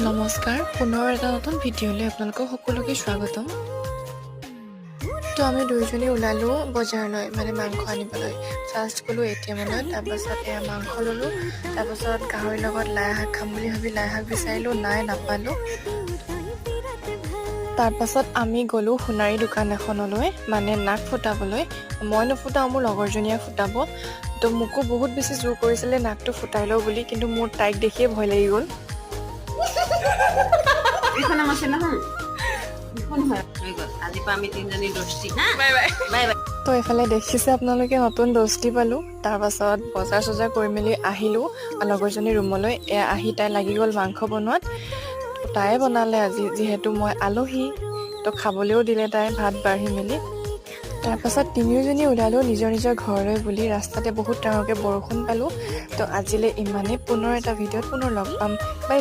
নমস্কাৰ পুনৰ এটা নতুন ভিডিঅ'লৈ আপোনালোকক সকলোকে স্বাগতম। তো আমি দুইজনী ওলালোঁ বজাৰলৈ মানে মাংস আনিবলৈ। ফাৰ্ষ্ট গ'লোঁ ATM-লৈ, তাৰপাছত এয়া মাংস ল'লোঁ, তাৰপাছত গাহৰিৰ লগত লাই শাক খাম বুলি ভাবি লাই শাক বিচাৰিলোঁ, নাই নাপালোঁ। তাৰপাছত আমি গ'লোঁ সোণাৰী দোকান এখনলৈ মানে নাক ফুটাবলৈ। মই নুফুটাওঁ, মোৰ লগৰজনীয়ে ফুটাব। তো মোকো বহুত বেছি জোৰ কৰিছিলে নাকটো ফুটাই লওঁ বুলি, কিন্তু মোৰ তাইক দেখিয়ে ভয় লাগি গ'ল। এখন আছে নহয় এখন হয় হৈ গ'ল আজি পৰা আমি তিনিজনী দোস্তি না বাই বাই তো এইফালে দেখিছে আপোনালোকে নতুন দোস্তি পালোঁ। তাৰপাছত বজাৰ চজাৰ কৰি মেলি আহিলোঁ লগৰজনীৰ ৰুমলৈ। আহি তাই লাগি গ'ল মাংস বনোৱাত। তাই বনালে আজি, যিহেতু মই আলহী, তো খাবলৈও দিলে তাই ভাত বাঢ়ি মেলি। তাৰপাছত তিনিওজনী ওলালোঁ নিজৰ নিজৰ ঘৰলৈ বুলি। ৰাস্তাতে বহুত ডাঙৰকৈ বৰষুণ পালোঁ। তো আজিলৈ ইমানেই, পুনৰ এটা ভিডিঅ'ত পুনৰ লগ পাম। Bye bye.